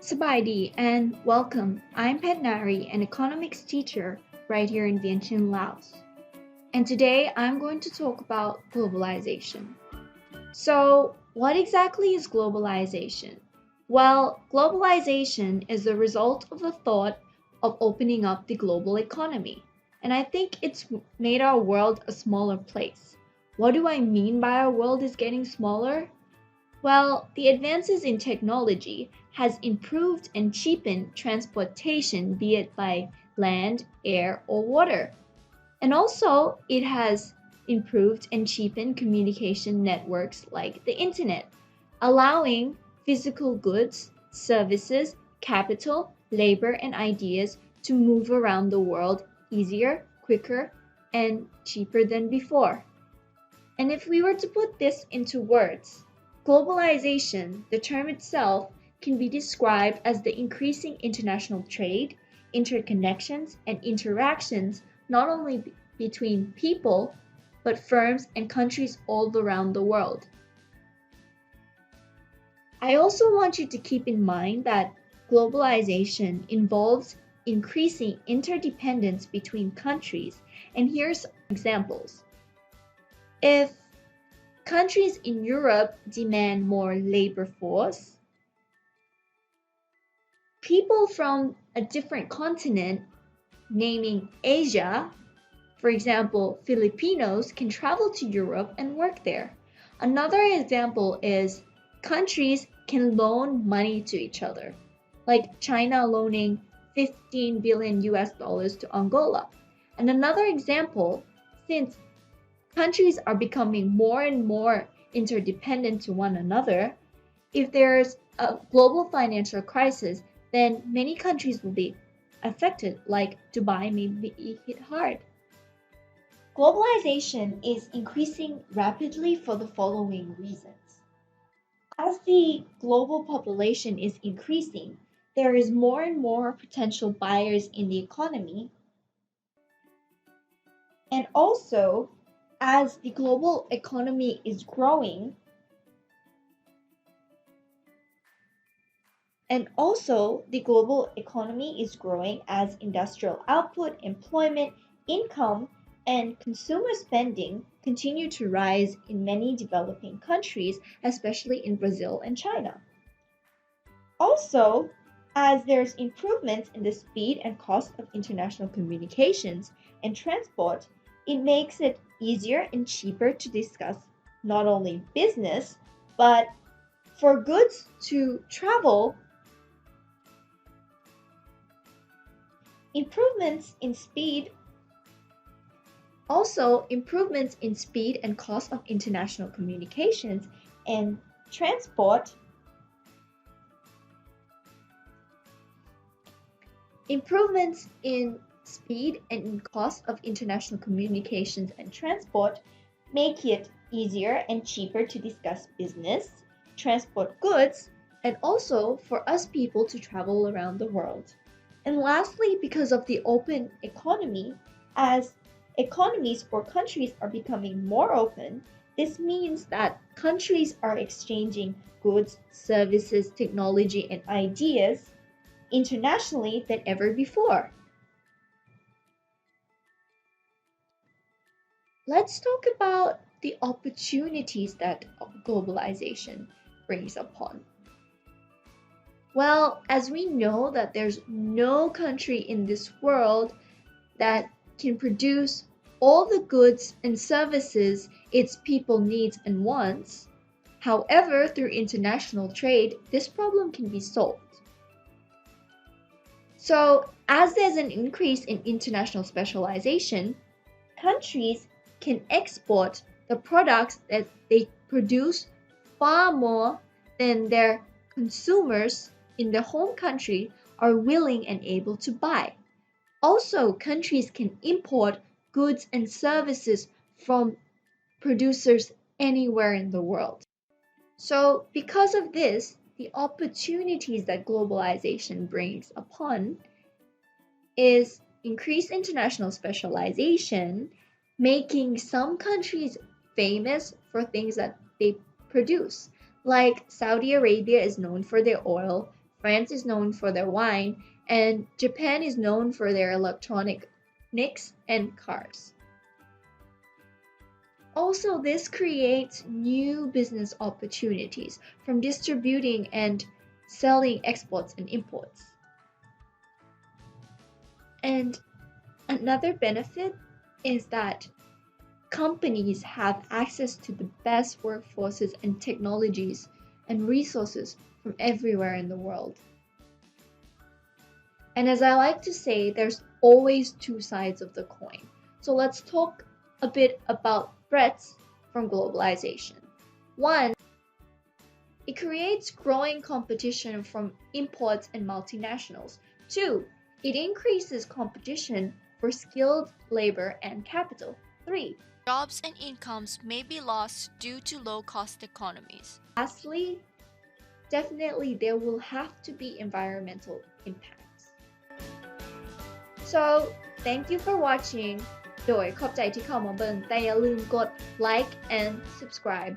Sabaidi and welcome. I'm Petnari, an economics teacher right here in Vientiane, Laos. And today I'm going to talk about globalization. So, what exactly is globalization? Well, globalization is the result of the thought of opening up the global economy. And I think it's made our world a smaller place. What do I mean by our world is getting smaller? Well, the advances in technology has improved and cheapened transportation, be it by land, air, or water. And also, it has improved and cheapened communication networks like the internet, allowing physical goods, services, capital, labor, and ideas to move around the world easier, quicker, and cheaper than before. And if we were to put this into words, globalization, the term itself, can be described as the increasing international trade, interconnections, and interactions not only between people, but firms and countries all around the world. I also want you to keep in mind that globalization involves increasing interdependence between countries, and here's examples. If countries in Europe demand more labor force, people from a different continent, naming Asia, for example, Filipinos, can travel to Europe and work there. Another example is countries can loan money to each other, like China loaning 15 billion US dollars to Angola. And another example, since countries are becoming more and more interdependent to one another, if there's a global financial crisis, then many countries will be affected, like Dubai may be hit hard. Globalization is increasing rapidly for the following reasons. As the global population is increasing, there is more and more potential buyers in the economy, and also as the global economy is growing, as industrial output, employment, income, and consumer spending continue to rise in many developing countries, especially in Brazil and China. Also, as there's improvements in the speed and cost of international communications and transport, it makes it easier and cheaper to discuss not only business, but for goods to travel. Improvements in speed and cost of international communications and transport. Improvements in speed and in cost of international communications and transport make it easier and cheaper to discuss business, transport goods, and also for us people to travel around the world. And lastly, because of the open economy, as economies or countries are becoming more open, this means that countries are exchanging goods, services, technology, and ideas internationally than ever before. Let's talk about the opportunities that globalization brings upon. Well, as we know that there's no country in this world that can produce all the goods and services its people needs and wants. However, through international trade, this problem can be solved. So, as there's an increase in international specialization, countries can export the products that they produce far more than their consumers in their home country are willing and able to buy. Also, countries can import goods and services from producers anywhere in the world. So, because of this, the opportunities that globalization brings upon is increased international specialization, making some countries famous for things that they produce. Like Saudi Arabia is known for their oil, France is known for their wine, and Japan is known for their electronics and cars. Also, this creates new business opportunities from distributing and selling exports and imports. And another benefit is that companies have access to the best workforces and technologies and resources from everywhere in the world. And as I like to say, there's always two sides of the coin. So let's talk a bit about threats from globalization. One, it creates growing competition from imports and multinationals. Two, it increases competition for skilled labor and capital. Three, Jobs and incomes may be lost due to low-cost economies. lastly, definitely there will have to be environmental impacts. So, thank you for watching โดยขอบใจที่เข้ามาเบิ่งแต่อย่าลืมกด like and subscribe